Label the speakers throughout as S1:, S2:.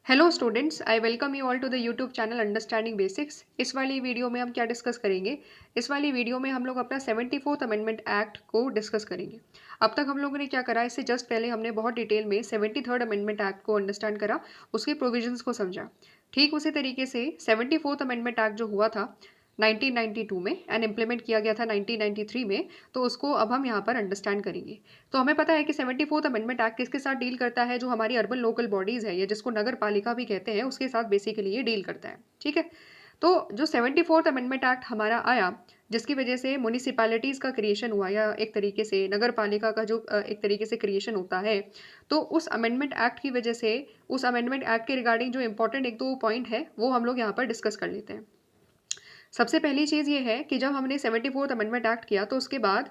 S1: Hello students, I welcome you all to the YouTube channel understanding basics. इस वाली video में हम क्या डिस्कस करेंगे? इस वाली वीडियो में हम लोग अपना 74th अमेंडमेंट एक्ट को डिस्कस करेंगे। अब तक हम लोगों ने क्या करा, इससे जस्ट पहले हमने बहुत डिटेल में 73rd अमेंडमेंट एक्ट को अंडरस्टैंड करा, उसके प्रोविजंस को समझा। ठीक उसी तरीके से 74th अमेंडमेंट एक्ट जो हुआ था 1992 में एंड इम्प्लीमेंट किया गया था 1993 में, तो उसको अब हम यहाँ पर अंडरस्टैंड करेंगे। तो हमें पता है कि 74th अमेंडमेंट एक्ट किसके साथ डील करता है? जो हमारी अर्बन लोकल बॉडीज है या जिसको नगर पालिका भी कहते हैं, उसके साथ बेसिकली ये डील करता है। ठीक है, तो जो 74th अमेंडमेंट एक्ट हमारा आया, जिसकी वजह से म्यूनिसिपैलिटीज़ का क्रिएशन हुआ या एक तरीके से नगर पालिका का जो एक तरीके से क्रिएशन होता है, तो उस अमेंडमेंट एक्ट की वजह से उस अमेंडमेंट एक्ट के रिगार्डिंग जो इंपॉर्टेंट एक दो पॉइंट है वो हम लोग यहाँ पर डिस्कस कर लेते हैं। सबसे पहली चीज़ ये है कि जब हमने 74th अमेंडमेंट एक्ट किया तो उसके बाद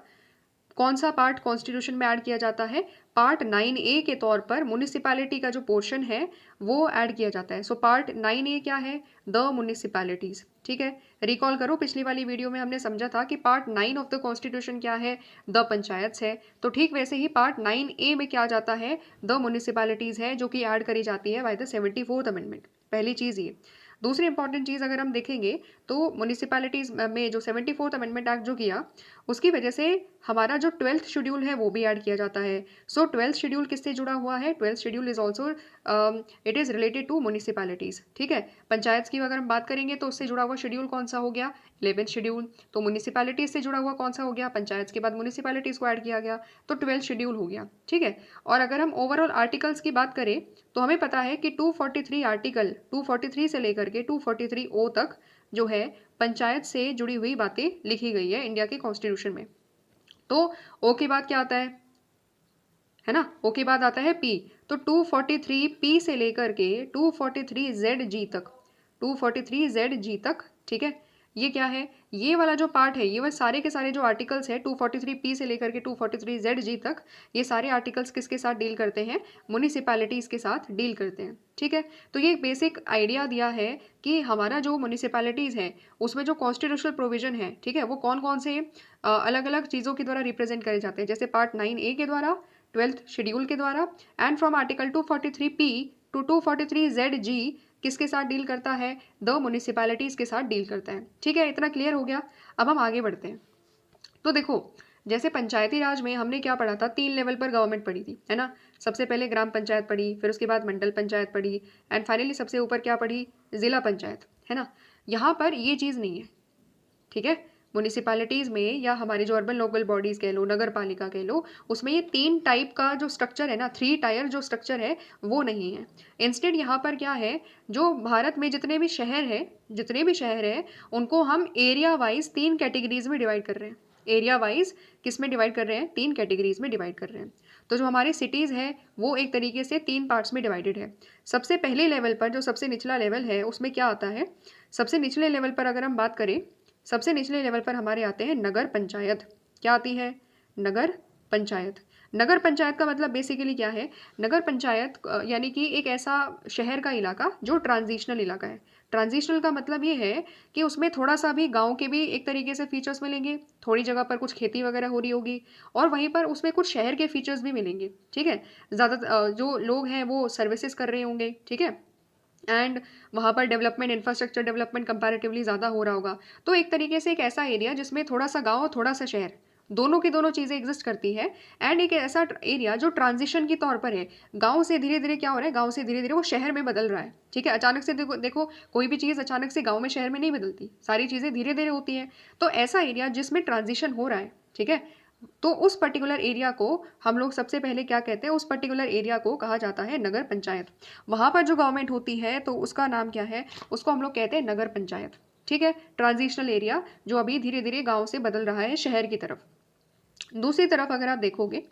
S1: कौन सा पार्ट कॉन्स्टिट्यूशन में ऐड किया जाता है? पार्ट 9A के तौर पर म्युनिसिपैलिटी का जो पोर्शन है वो ऐड किया जाता है। सो पार्ट 9A क्या है? The municipalities. ठीक है, रिकॉल करो, पिछली वाली वीडियो में हमने समझा था कि पार्ट 9 ऑफ द कॉन्स्टिट्यूशन क्या है? द पंचायत है। तो ठीक वैसे ही पार्ट 9A में क्या जाता है? द म्युनिसिपैलिटीज है, जो कि ऐड करी जाती है बाय द 74th अमेंडमेंट। पहली चीज़ ये। दूसरी इंपॉर्टेंट चीज़ अगर हम देखेंगे तो म्युनिसिपैलिटीज़ में जो 74th अमेंडमेंट एक्ट जो किया, उसकी वजह से हमारा जो 12th शेड्यूल है वो भी ऐड किया जाता है। सो 12th शेड्यूल किससे जुड़ा हुआ है? 12th schedule is also it is related to municipalities. ठीक है, पंचायत की अगर हम बात करेंगे तो उससे जुड़ा हुआ शेड्यूल कौन सा हो गया? 11th schedule. तो म्युनिसिपैलिटीज़ से जुड़ा हुआ कौन सा हो गया? पंचायत के बाद म्युनिसिपैलिटीज़ को ऐड किया गया, तो 12th शेड्यूल हो गया। ठीक है, और अगर हम ओवरऑल आर्टिकल्स की बात करें तो हमें पता है कि 243 आर्टिकल 243 से लेकर के 243 तक जो है पंचायत से जुड़ी हुई बातें लिखी गई है इंडिया के कॉन्स्टिट्यूशन में। तो ओ के बाद क्या आता है ना? ओ के बाद आता है पी। तो 243 पी से लेकर के 243 जेड जी तक, 243 जेड जी तक। ठीक है, ये क्या है? ये वाला जो पार्ट है, ये वह सारे के सारे जो आर्टिकल्स है 243 पी से लेकर के 243 जेड जी तक, ये सारे आर्टिकल्स किसके साथ डील करते हैं? म्युनिसिपैलिटीज़ के साथ डील करते हैं। ठीक है, तो ये एक बेसिक आइडिया दिया है कि हमारा जो म्युनिसिपैलिटीज़ है उसमें जो कॉन्स्टिट्यूशनल प्रोविजन है, ठीक है, वो कौन कौन से अलग अलग चीज़ों के द्वारा रिप्रेजेंट करे जाते हैं। जैसे पार्ट 9A के द्वारा, 12th शेड्यूल के द्वारा, and from article 243 P to 243 ZG किसके साथ डील करता है? द म्युनिसिपैलिटीज़ के साथ डील करता है। ठीक है, इतना क्लियर हो गया। अब हम आगे बढ़ते हैं। तो देखो, जैसे पंचायती राज में हमने क्या पढ़ा था? 3 लेवल पर गवर्नमेंट पढ़ी थी, है ना? सबसे पहले ग्राम पंचायत पढ़ी, फिर उसके बाद मंडल पंचायत पढ़ी, एंड फाइनली सबसे ऊपर क्या पढ़ी? जिला पंचायत, है ना? यहाँ पर ये चीज़ नहीं है। ठीक है, म्यूनिसिपैलिटीज़ में या हमारी जो अर्बन लोकल बॉडीज़ कह लो, नगर पालिका कह लो, उसमें ये 3 टाइप का जो स्ट्रक्चर है ना, 3 टायर जो स्ट्रक्चर है वो नहीं है। इंस्टेड यहाँ पर क्या है, जो भारत में जितने भी शहर हैं उनको हम एरिया वाइज 3 कैटेगरीज में डिवाइड कर रहे हैं। एरिया वाइज किस में डिवाइड कर रहे हैं? 3 कैटेगरीज में डिवाइड कर रहे हैं। तो जो हमारे सिटीज़ है वो एक तरीके से 3 पार्ट्स में डिवाइडेड है। सबसे पहले लेवल पर जो सबसे निचला लेवल है उसमें क्या आता है? सबसे निचले लेवल पर अगर हम बात करें, सबसे निचले लेवल पर हमारे आते हैं नगर पंचायत। क्या आती है? नगर पंचायत। नगर पंचायत का मतलब बेसिकली क्या है? नगर पंचायत यानी कि एक ऐसा शहर का इलाका जो ट्रांजिशनल इलाका है। ट्रांजिशनल का मतलब ये है कि उसमें थोड़ा सा भी गांव के भी एक तरीके से फीचर्स मिलेंगे, थोड़ी जगह पर कुछ खेती वगैरह हो रही होगी, और वहीं पर उसमें कुछ शहर के फीचर्स भी मिलेंगे। ठीक है, ज़्यादा जो लोग हैं वो सर्विसेज कर रहे होंगे। ठीक है, एंड वहाँ पर डेवलपमेंट, इंफ्रास्ट्रक्चर डेवलपमेंट कंपैरेटिवली ज़्यादा हो रहा होगा। तो एक तरीके से एक ऐसा एरिया जिसमें थोड़ा सा गांव थोड़ा सा शहर, दोनों की दोनों चीज़ें एग्जिस्ट करती है। एंड एक ऐसा एरिया जो ट्रांजिशन के तौर पर है, गांव से धीरे धीरे क्या हो रहा है? गांव से धीरे धीरे वो शहर में बदल रहा है। ठीक है, अचानक से देखो कोई भी चीज़ अचानक से गांव में शहर में नहीं बदलती, सारी चीज़ें धीरे धीरे होती हैं। तो ऐसा एरिया जिसमें ट्रांजिशन हो रहा है, ठीक है, तो उस पर्टिकुलर एरिया को हम लोग सबसे पहले क्या कहते हैं? उस पर्टिकुलर एरिया को कहा जाता है नगर पंचायत। वहाँ पर जो गवर्नमेंट होती है तो उसका नाम क्या है? उसको हम लोग कहते हैं नगर पंचायत। ठीक है, ट्रांजिशनल एरिया जो अभी धीरे धीरे गांव से बदल रहा है शहर की तरफ। दूसरी तरफ अगर आप देखोगे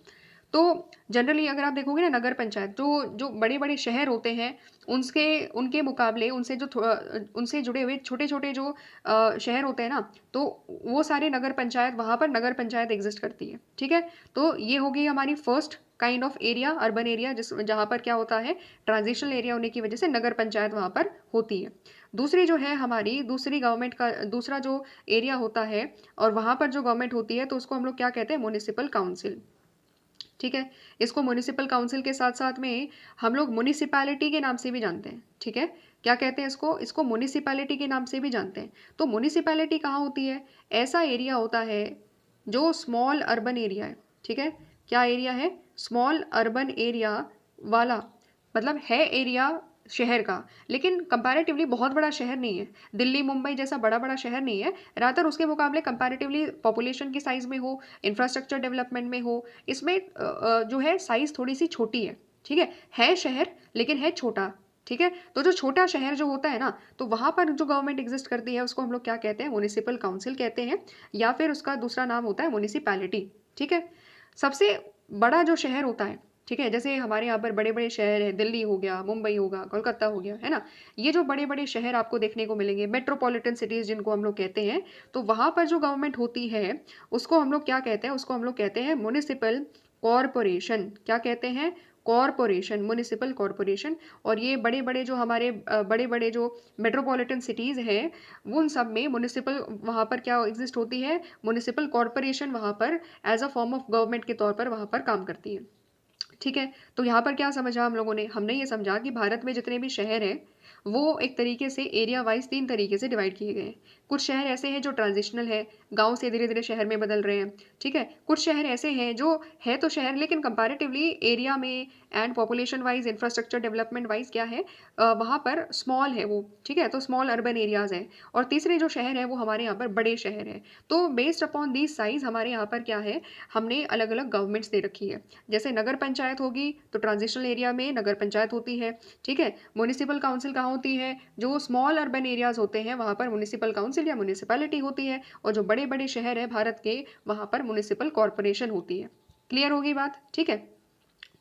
S1: तो जनरली अगर आप देखोगे ना, नगर पंचायत जो जो बड़े बड़े शहर होते हैं उनके उनके मुकाबले उनसे जुड़े हुए छोटे छोटे जो शहर होते हैं ना, तो वो सारे नगर पंचायत, वहाँ पर नगर पंचायत एग्जिस्ट करती है। ठीक है, तो ये होगी हमारी first kind of area, urban area, जिस जहाँ पर क्या होता है? ट्रांजिशनल एरिया होने की वजह से नगर पंचायत वहाँ पर होती है। दूसरी जो है हमारी दूसरी गवर्नमेंट का दूसरा जो एरिया होता है और वहाँ पर जो गवर्नमेंट होती है तो उसको हम लोग क्या कहते हैं? Municipal council. ठीक है। इसको म्युनिसिपल काउंसिल के साथ साथ में हम लोग म्युनिसिपैलिटी के नाम से भी जानते हैं। ठीक है, क्या कहते हैं इसको म्युनिसिपैलिटी के नाम से भी जानते हैं। तो म्युनिसिपैलिटी कहाँ होती है? ऐसा एरिया होता है जो स्मॉल अर्बन एरिया है। ठीक है, क्या एरिया है? स्मॉल अर्बन एरिया वाला, मतलब है एरिया शहर का, लेकिन कंपैरेटिवली बहुत बड़ा शहर नहीं है। दिल्ली मुंबई जैसा बड़ा बड़ा शहर नहीं है, रादर उसके मुकाबले कंपैरेटिवली पॉपुलेशन की साइज में हो, इंफ्रास्ट्रक्चर डेवलपमेंट में हो, इसमें जो है साइज थोड़ी सी छोटी है। ठीक है शहर लेकिन है छोटा। ठीक है, तो जो छोटा शहर जो होता है ना, तो वहाँ पर जो गवर्नमेंट एग्जिस्ट करती है उसको हम लोग क्या कहते हैं? म्युनिसिपल काउंसिल कहते हैं, या फिर उसका दूसरा नाम होता है म्युनिसिपैलिटी। ठीक है, सबसे बड़ा जो शहर होता है, ठीक है, जैसे हमारे यहाँ पर बड़े बड़े शहर हैं, दिल्ली हो गया, मुंबई होगा, कोलकाता हो गया, है ना, ये जो बड़े बड़े शहर आपको देखने को मिलेंगे, मेट्रोपॉलिटन सिटीज़ जिनको हम लोग कहते हैं, तो वहाँ पर जो गवर्नमेंट होती है उसको हम लोग क्या कहते हैं? उसको हम लोग कहते हैं म्युनिसिपल कॉरपोरेशन। क्या कहते हैं? Corporation, municipal corporation. और ये बड़े बड़े जो हमारे बड़े बड़े जो मेट्रोपॉलिटन सिटीज़ हैं, उन सब में म्युनिसिपल, वहाँ पर क्या एग्जिस्ट होती है? म्युनिसिपल कॉरपोरेशन वहाँ पर as a form of government के तौर पर वहाँ पर काम करती है। ठीक है, तो यहाँ पर क्या समझा हम लोगों ने? हमने ये समझा कि भारत में जितने भी शहर हैं वो एक तरीके से एरिया वाइज 3 तरीके से डिवाइड किए गए हैं। कुछ शहर ऐसे हैं जो ट्रांजिशनल है, गांव से धीरे धीरे शहर में बदल रहे हैं। ठीक है, कुछ शहर ऐसे हैं जो है तो शहर लेकिन कंपैरेटिवली एरिया में and population wise, infrastructure development wise क्या है, वहाँ पर स्मॉल है वो। ठीक है, तो स्मॉल अर्बन एरियाज हैं। और तीसरे जो शहर है वो हमारे यहाँ पर बड़े शहर हैं। तो बेस्ड अपॉन दीज साइज हमारे यहाँ पर क्या है, हमने अलग अलग गवर्नमेंट्स दे रखी है। जैसे नगर पंचायत होगी तो ट्रांजिशनल एरिया में नगर पंचायत होती है। ठीक है, म्युनिसिपल काउंसिल कहाँ होती है? जो स्मॉल अर्बन एरियाज होते हैं वहाँ पर म्युनिसिपल काउंसिल या म्युनिसिपैलिटी होती है, और जो बड़े बड़े शहर है भारत के वहाँ पर म्युनिसिपल कॉरपोरेशन होती है। क्लियर होगी बात? ठीक है,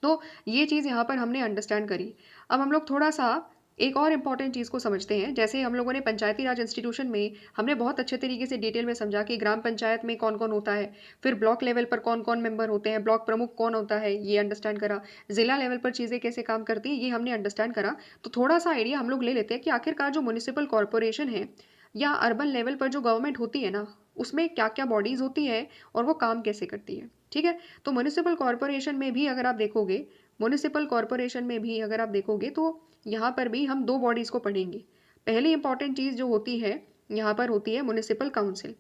S1: तो ये चीज़ यहाँ पर हमने अंडरस्टैंड करी। अब हम लोग थोड़ा सा एक और इम्पॉर्टेंट चीज़ को समझते हैं। जैसे हम लोगों ने पंचायती राज इंस्टीट्यूशन में हमने बहुत अच्छे तरीके से डिटेल में समझा कि ग्राम पंचायत में कौन कौन होता है, फिर ब्लॉक लेवल पर कौन कौन मेंबर होते हैं, ब्लॉक प्रमुख कौन होता है, ये अंडरस्टैंड करा। जिला लेवल पर चीज़ें कैसे काम करती हैं ये हमने अंडरस्टैंड करा। तो थोड़ा सा आइडिया हम लोग ले लेते हैं कि आखिरकार जो म्युनिसिपल कॉरपोरेशन है या अर्बन लेवल पर जो गवर्नमेंट होती है ना, उसमें क्या क्या बॉडीज़ होती है और वो काम कैसे करती है। ठीक है, तो म्युनिसिपल कॉरपोरेशन में भी अगर आप देखोगे, म्युनिसिपल कॉरपोरेशन में भी अगर आप देखोगे तो यहाँ पर भी हम 2 बॉडीज़ को पढ़ेंगे। पहली इंपॉर्टेंट चीज़ जो होती है यहाँ पर होती है म्युनिसिपल काउंसिल।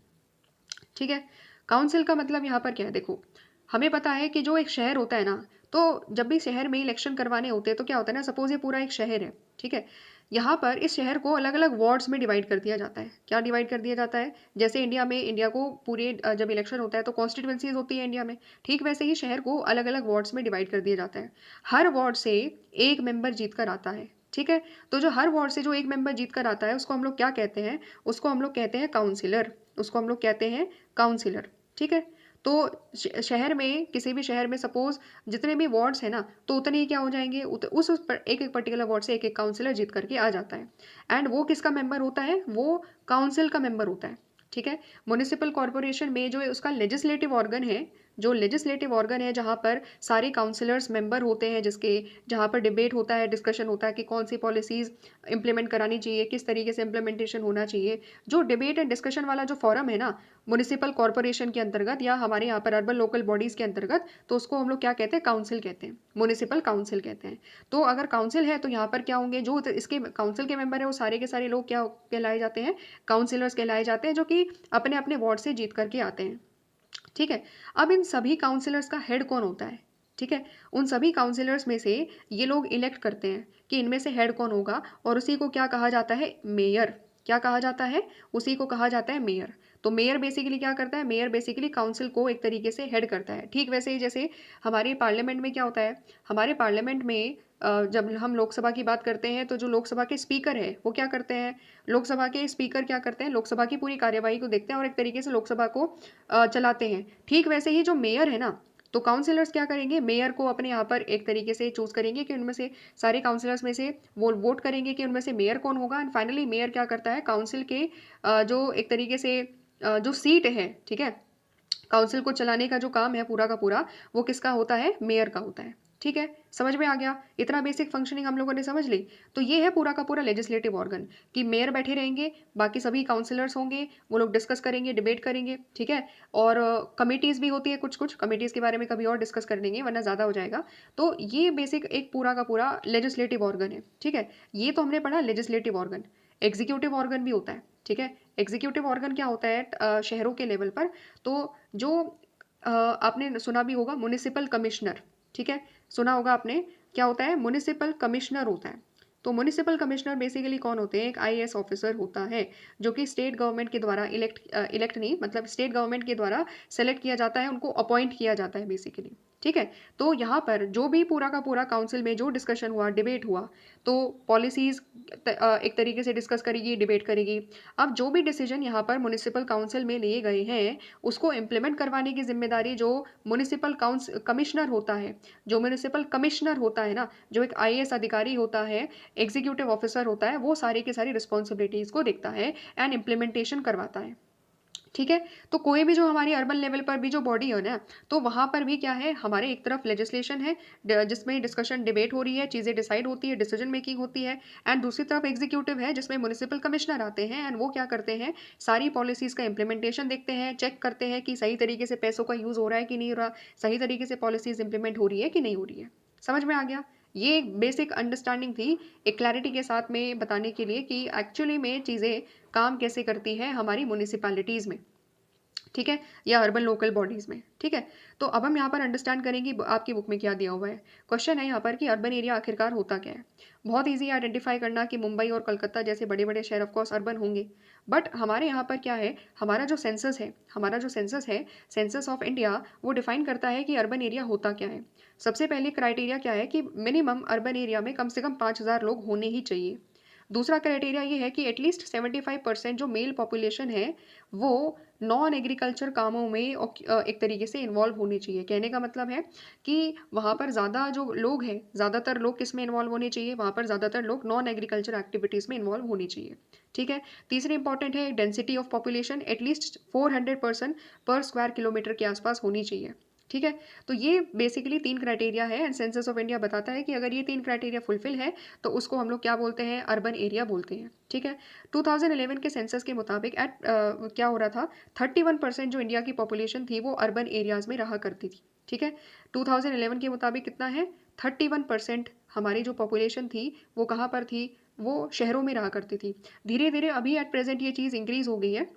S1: ठीक है, काउंसिल का मतलब यहाँ पर क्या है? देखो, हमें पता है कि जो एक शहर होता है ना, तो जब भी शहर में इलेक्शन करवाने होते हैं तो क्या होता है ना, सपोज ये पूरा एक शहर है। ठीक है, यहाँ पर इस शहर को अलग अलग वार्ड्स में डिवाइड कर दिया जाता है। क्या डिवाइड कर दिया जाता है? जैसे इंडिया में, इंडिया को पूरे जब इलेक्शन होता है तो कॉन्स्टिट्यूंसीज होती है इंडिया में, ठीक वैसे ही शहर को अलग अलग वार्ड्स में डिवाइड कर दिया जाता है। हर वार्ड से एक मेंबर जीत कर आता है। ठीक है, तो जो हर वार्ड से जो एक मेंबर जीत कर आता है उसको हम लोग क्या कहते हैं? उसको हम लोग कहते हैं काउंसिलर। उसको हम लोग कहते हैं काउंसिलर। ठीक है, तो शहर में, किसी भी शहर में सपोज जितने भी वार्ड्स हैं ना, तो उतने ही क्या हो जाएंगे, एक एक पर्टिकुलर वार्ड से एक एक काउंसिलर जीत करके आ जाता है। एंड वो किसका मेंबर होता है? वो काउंसिल का मेंबर होता है। ठीक है, म्युनिसिपल कॉरपोरेशन में जो उसका लेजिस्लेटिव ऑर्गन है, जो लेजिस्लेटिव ऑर्गन है जहाँ पर सारे काउंसिलर्स मेंबर होते हैं, जिसके जहाँ पर डिबेट होता है, डिस्कशन होता है कि कौन सी पॉलिसीज़ इंप्लीमेंट करानी चाहिए, किस तरीके से इंप्लीमेंटेशन होना चाहिए। जो डिबेट एंड डिस्कशन वाला जो फॉरम है ना म्युनिसिपल कॉरपोरेशन के अंतर्गत या हमारे यहाँ पर अर्बन लोकल बॉडीज़ के अंतर्गत, तो उसको हम लोग क्या कहते हैं? काउंसिल कहते हैं, म्युनिसिपल काउंसिल कहते हैं। तो अगर काउंसिल है तो यहाँ पर क्या होंगे, जो इसके काउंसिल के मेंबर है वो सारे के सारे लोग क्या कहलाए जाते हैं? काउंसिलर्स कहलाए जाते हैं, जो कि अपने अपने वार्ड से जीत करके आते हैं। ठीक है, अब इन सभी काउंसिलर्स का हेड कौन होता है? ठीक है, उन सभी काउंसिलर्स में से ये लोग इलेक्ट करते हैं कि इनमें से हेड कौन होगा, और उसी को क्या कहा जाता है? मेयर। क्या कहा जाता है? उसी को कहा जाता है मेयर। तो मेयर बेसिकली क्या करता है? मेयर बेसिकली काउंसिल को एक तरीके से हेड करता है। ठीक वैसे ही जैसे हमारे पार्लियामेंट में क्या होता है, हमारे पार्लियामेंट में जब हम लोकसभा की बात करते हैं तो जो लोकसभा के स्पीकर है वो क्या करते हैं? लोकसभा के स्पीकर क्या करते हैं? लोकसभा की पूरी कार्यवाही को देखते हैं और एक तरीके से लोकसभा को चलाते हैं। ठीक वैसे ही जो मेयर है ना, तो काउंसिलर्स क्या करेंगे? मेयर को अपने यहाँ पर एक तरीके से चूज करेंगे कि उनमें से सारे काउंसिलर्स में से वो वोट करेंगे कि उनमें से मेयर कौन होगा। एंड फाइनली मेयर क्या करता है? काउंसिल के जो एक तरीके से जो सीट है, ठीक है, काउंसिल को चलाने का जो काम है पूरा का पूरा, वो किसका होता है? मेयर का होता है। ठीक है, समझ में आ गया? इतना बेसिक फंक्शनिंग हम लोगों ने समझ ली। तो ये है पूरा का पूरा लेजिस्लेटिव ऑर्गन कि मेयर बैठे रहेंगे, बाकी सभी काउंसलर्स होंगे, वो लोग डिस्कस करेंगे, डिबेट करेंगे, ठीक है? और कमिटीज़ भी होती है कुछ-कुछ, कमिटीज़ के बारे में कभी और डिस्कस कर लेंगे वरना ज़्यादा हो जाएगा। तो ये बेसिक एक पूरा का पूरा लेजिस्लेटिव ऑर्गन है, ठीक है? ये तो हमने पढ़ा लेजिस्लेटिव ऑर्गन। एग्जीक्यूटिव ऑर्गन भी होता है, ठीक है? एग्जीक्यूटिव ऑर्गन क्या होता है शहरों के लेवल पर, तो जो आपने सुना भी होगा म्युनिसिपल कमिश्नर, ठीक है? सुना होगा आपने, क्या होता है? म्युनिसिपल कमिश्नर होता है। तो म्युनिसिपल कमिश्नर बेसिकली कौन होते हैं? एक आईएएस ऑफिसर होता है, जो कि स्टेट गवर्नमेंट के द्वारा इलेक्ट नहीं, मतलब स्टेट गवर्नमेंट के द्वारा सेलेक्ट किया जाता है, उनको अपॉइंट किया जाता है बेसिकली, ठीक है? तो यहाँ पर जो भी पूरा का पूरा काउंसिल में जो डिस्कशन हुआ, डिबेट हुआ, तो पॉलिसीज़ एक तरीके से डिस्कस करेगी, डिबेट करेगी। अब जो भी डिसीजन यहाँ पर म्युनिसिपल काउंसिल में लिए गए हैं, उसको इम्प्लीमेंट करवाने की ज़िम्मेदारी जो म्युनिसिपल कमिश्नर होता है, जो म्युनिसिपल कमिश्नर होता है ना, जो एक आईएएस अधिकारी होता है, एग्जीक्यूटिव ऑफिसर होता है, वो सारी की सारी रिस्पॉन्सिबिलिटीज़ को देखता है एंड इम्प्लीमेंटेशन करवाता है, ठीक है? तो कोई भी जो हमारी अर्बन लेवल पर भी जो बॉडी है ना, तो वहाँ पर भी क्या है, हमारे एक तरफ लेजिस्लेशन है जिसमें डिस्कशन डिबेट हो रही है, चीज़ें डिसाइड होती है, डिसीजन मेकिंग होती है, एंड दूसरी तरफ एग्जीक्यूटिव है जिसमें म्युनिसिपल कमिश्नर आते हैं एंड वो क्या करते हैं, सारी पॉलिसीज़ का इम्प्लीमेंटेशन देखते हैं, चेक करते हैं कि सही तरीके से पैसों का यूज़ हो रहा है कि नहीं हो रहा, सही तरीके से पॉलिसीज़ इंप्लीमेंट हो रही है कि नहीं हो रही है। समझ में आ गया? ये एक बेसिक अंडरस्टैंडिंग थी, एक क्लैरिटी के साथ में बताने के लिए कि एक्चुअली में चीज़ें काम कैसे करती हैं हमारी म्युनिसिपैलिटीज़ में, ठीक है? या अर्बन लोकल बॉडीज़ में, ठीक है? तो अब हम यहाँ पर अंडरस्टैंड करेंगे आपकी बुक में क्या दिया हुआ है। क्वेश्चन है यहाँ पर कि अर्बन एरिया आखिरकार होता क्या है? बहुत ईज़ी है आइडेंटिफाई करना कि मुंबई और कलकत्ता जैसे बड़े-बड़े शहर ऑफ कोर्स अर्बन होंगे। बट हमारे यहाँ पर क्या है, हमारा जो सेंसस है, सेंसस ऑफ इंडिया, वो डिफाइन करता है कि अर्बन एरिया होता क्या है। सबसे पहले क्राइटेरिया क्या है कि मिनिमम अर्बन एरिया में कम से कम 5,000 लोग होने ही चाहिए। दूसरा क्राइटेरिया ये है कि एटलीस्ट 75% जो मेल पॉपुलेशन है, वो नॉन एग्रीकल्चर कामों में एक तरीके से इन्वॉल्व होने चाहिए। कहने का मतलब है कि वहाँ पर ज़्यादा जो लोग हैं, ज़्यादातर लोग किस में इन्वॉल्व होने चाहिए, वहाँ पर ज़्यादातर लोग नॉन एग्रीकल्चर एक्टिविटीज़ में इन्वॉल्व होने चाहिए, ठीक है? तीसरी इंपॉर्टेंट है density of population, at least 400 person पर स्क्वायर किलोमीटर के आसपास होनी चाहिए, ठीक है? तो ये बेसिकली 3 क्राइटेरिया है एंड सेंसस ऑफ इंडिया बताता है कि अगर ये 3 क्राइटेरिया फुलफिल है, तो उसको हम लोग क्या बोलते हैं, अर्बन एरिया बोलते हैं, ठीक है? 2011 के सेंसस के मुताबिक क्या हो रहा था, 31% जो इंडिया की पॉपुलेशन थी वो अर्बन एरियाज़ में रहा करती थी, ठीक है? 2011 के मुताबिक कितना है, 31% हमारी जो पॉपुलेशन थी वो कहाँ पर थी, वो शहरों में रहा करती थी। धीरे धीरे अभी एट प्रेजेंट ये चीज़ इंक्रीज़ हो गई है,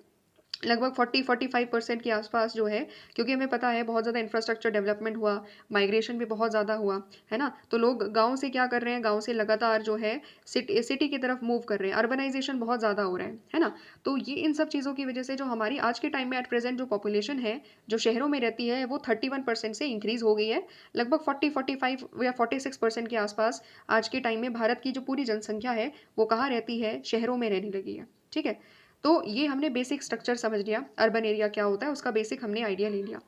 S1: लगभग 40-45% के आसपास जो है, क्योंकि हमें पता है बहुत ज़्यादा इंफ्रास्ट्रक्चर डेवलपमेंट हुआ, माइग्रेशन भी बहुत ज़्यादा हुआ, है ना? तो लोग गाँव से क्या कर रहे हैं, गाँव से लगातार जो है सिटी की तरफ मूव कर रहे हैं, अर्बनाइजेशन बहुत ज़्यादा हो रहा है ना? तो ये इन सब चीज़ों की वजह से जो हमारी आज के टाइम में एट प्रेजेंट जो पॉपुलेशन है, जो शहरों में रहती है, वो 31% से इंक्रीज़ हो गई है। लगभग 40-45 या 46% के आसपास आज के टाइम में भारत की जो पूरी जनसंख्या है, वो कहाँ रहती है, शहरों में रहने लगी है, ठीक है? तो ये हमने बेसिक स्ट्रक्चर समझ लिया, अर्बन एरिया क्या होता है, उसका बेसिक हमने आइडिया ले लिया।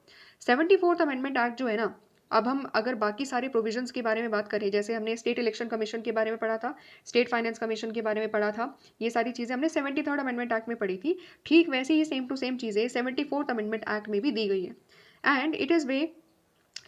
S1: 74th अमेंडमेंट एक्ट जो है ना, अब हम अगर बाकी सारे प्रोविजंस के बारे में बात करें, जैसे हमने स्टेट इलेक्शन कमीशन के बारे में पढ़ा था, स्टेट फाइनेंस कमीशन के बारे में पढ़ा था, ये सारी चीज़ें हमने 73rd अमेंडमेंट एक्ट में पढ़ी थी। ठीक वैसे ही सेम टू सेम चीज़ें 74th अमेंडमेंट एक्ट में भी दी गई है। And it is way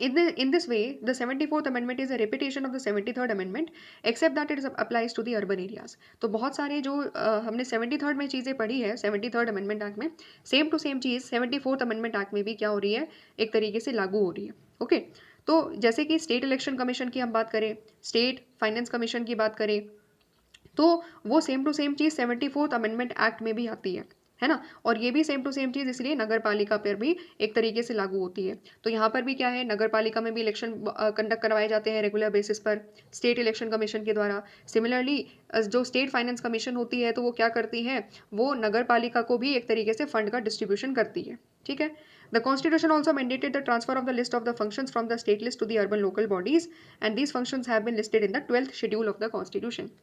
S1: in this way, the 74th Amendment is a repetition of the 73rd Amendment, except that it applies to the urban areas. तो बहुत सारे जो हमने 73rd में चीज़ें पढ़ी है 73rd Amendment Act में, सेम टू सेम चीज़ 74th Amendment Act में भी क्या हो रही है, एक तरीके से लागू हो रही है, ओके? तो जैसे कि स्टेट इलेक्शन कमीशन की हम बात करें, स्टेट फाइनेंस कमीशन की बात करें, तो वो सेम टू सेम चीज़ 74th अमेंडमेंट एक्ट में भी आती है ना? और ये भी सेम टू सेम चीज़ इसलिए नगर पालिका पर भी एक तरीके से लागू होती है। तो यहाँ पर भी क्या है, नगर पालिका में भी इलेक्शन कंडक्ट करवाए जाते हैं रेगुलर बेसिस पर स्टेट इलेक्शन कमीशन के द्वारा। सिमिलरली जो स्टेट फाइनेंस कमीशन होती है, तो वो क्या करती है, वो नगर पालिका को भी एक तरीके से फंड का डिस्ट्रीब्यूशन करती है, ठीक है? The Constitution also mandated the transfer of the list of the functions from the state list to the urban local bodies, and these functions have been listed in the 12th schedule of the Constitution.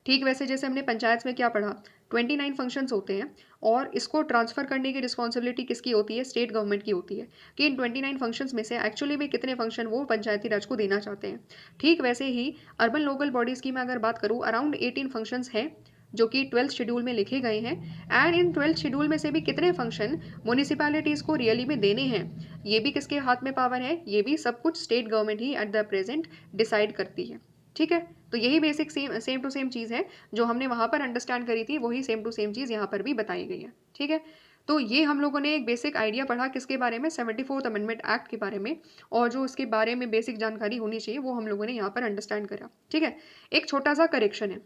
S1: ठीक वैसे जैसे हमने पंचायत में क्या पढ़ा, 29 functions होते हैं और इसको ट्रांसफ़र करने की रिस्पॉन्सिबिलिटी किसकी होती है, स्टेट गवर्नमेंट की होती है, कि इन 29 फंक्शंस में से एक्चुअली में कितने फंक्शन वो पंचायती राज को देना चाहते हैं। ठीक वैसे ही अर्बन लोकल बॉडीज़ की मैं अगर बात करूँ, अराउंड 18 फंक्शंस हैं जो कि 12th शेड्यूल में लिखे गए हैं। एंड इन 12th शेड्यूल में से भी कितने फंक्शन म्यूनिसिपैलिटीज़ को रियली में देने हैं, ये भी किसके हाथ में पावर है, ये भी सब कुछ state government he at the present decide करती है। ठीक है, तो यही बेसिक सेम टू सेम चीज़ है जो हमने वहाँ पर अंडरस्टैंड करी थी, वही सेम टू सेम चीज़ यहाँ पर भी बताई गई है। ठीक है, तो ये हम लोगों ने एक बेसिक आइडिया पढ़ा किसके बारे में, 74th अमेंडमेंट एक्ट के बारे में, और जो उसके बारे में बेसिक जानकारी होनी चाहिए वो हम लोगों ने यहाँ पर अंडरस्टैंड करा। ठीक है, एक छोटा सा करेक्शन है।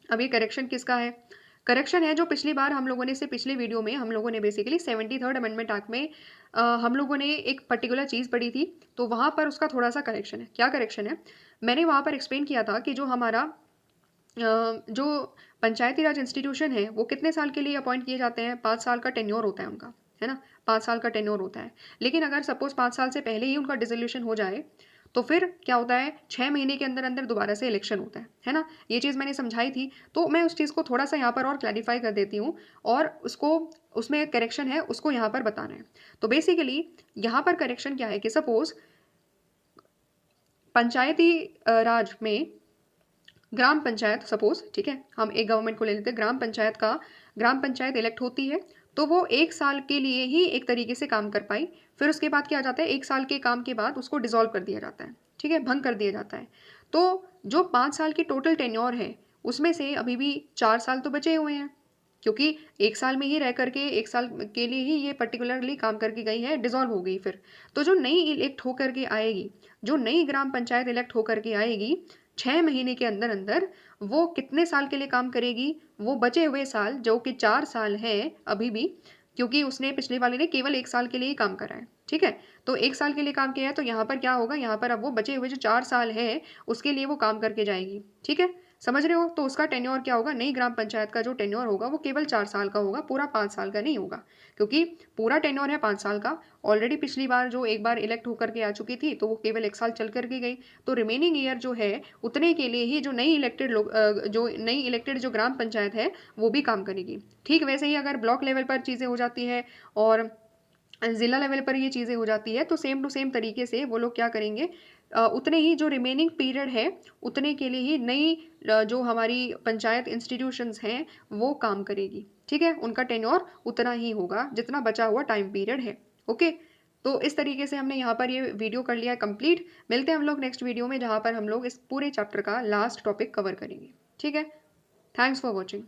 S1: अब ये करेक्शन किसका है, करेक्शन है जो पिछली बार हम लोगों ने, से पिछले वीडियो में हम लोगों ने बेसिकली 73rd अमेंडमेंट एक्ट में हम लोगों ने एक पर्टिकुलर चीज़ पढ़ी थी, तो वहाँ पर उसका थोड़ा सा करेक्शन है। क्या करेक्शन है, मैंने वहाँ पर एक्सप्लेन किया था कि जो हमारा जो पंचायती राज इंस्टीट्यूशन है वो कितने साल के लिए अपॉइंट किए जाते हैं, 5 साल का टेन्योर होता है उनका, है ना, 5 साल का टेन्योर होता है। लेकिन अगर सपोज 5 साल से पहले ही उनका डिसोल्यूशन हो जाए तो फिर क्या होता है, 6 महीने के अंदर अंदर दोबारा से इलेक्शन होता है ना, ये चीज़ मैंने समझाई थी। तो मैं उस चीज़ को थोड़ा सा यहाँ पर और क्लैरिफाई कर देती हूँ, और उसको, उसमें करेक्शन है उसको यहाँ पर बताना है। तो बेसिकली यहाँ पर करेक्शन क्या है कि सपोज पंचायती राज में ग्राम पंचायत, सपोज, ठीक है, हम एक गवर्नमेंट को ले लेते हैं, ग्राम पंचायत इलेक्ट होती है, तो वो 1 साल के लिए ही एक तरीके से काम कर पाई। फिर उसके बाद क्या आ जाता है, 1 साल के काम के बाद उसको डिसॉल्व कर दिया जाता है। ठीक है, भंग कर दिया जाता है। तो जो 5 साल की टोटल टेन्योर है उसमें से अभी भी 4 साल तो बचे हुए हैं, क्योंकि 1 साल में ही रह करके 1 साल के लिए ही ये पर्टिकुलरली काम करके गई है, डिसॉल्व हो गई। फिर तो जो नई इलेक्ट होकर के आएगी, जो नई ग्राम पंचायत इलेक्ट होकर के आएगी, 6 महीने के अंदर अंदर वो कितने साल के लिए काम करेगी, वो बचे हुए साल जो कि 4 साल है अभी भी, क्योंकि उसने पिछले वाले ने केवल 1 साल के लिए ही काम करा है। ठीक है, तो 1 साल के लिए काम किया है, तो यहाँ पर क्या होगा, यहाँ पर अब वो बचे हुए जो 4 साल है उसके लिए वो काम करके जाएगी। ठीक है, समझ रहे हो, तो उसका टेन्योर क्या होगा, नई ग्राम पंचायत का जो टेन्योर होगा वो केवल 4 साल का होगा, पूरा 5 साल का नहीं होगा, क्योंकि पूरा टेन्योर है 5 साल का। ऑलरेडी पिछली बार जो एक बार इलेक्ट होकर के आ चुकी थी तो वो केवल 1 साल चल करके गई, तो रिमेनिंग ईयर जो है उतने के लिए ही जो नई इलेक्टेड लोग, जो नई इलेक्टेड जो ग्राम पंचायत है वो भी काम करेगी। ठीक वैसे ही अगर ब्लॉक लेवल पर चीज़ें हो जाती है और ज़िला लेवल पर ये चीज़ें हो जाती है, तो सेम टू सेम तरीके से वो लोग क्या करेंगे, उतने ही जो रिमेनिंग पीरियड है उतने के लिए ही नई जो हमारी पंचायत इंस्टीट्यूशंस हैं वो काम करेगी। ठीक है, उनका टेन्योर उतना ही होगा जितना बचा हुआ टाइम पीरियड है। ओके, तो इस तरीके से हमने यहाँ पर ये वीडियो कर लिया है कंप्लीट। मिलते हैं हम लोग नेक्स्ट वीडियो में, जहाँ पर हम लोग इस पूरे चैप्टर का लास्ट टॉपिक कवर करेंगे। ठीक है, थैंक्स फॉर वॉचिंग।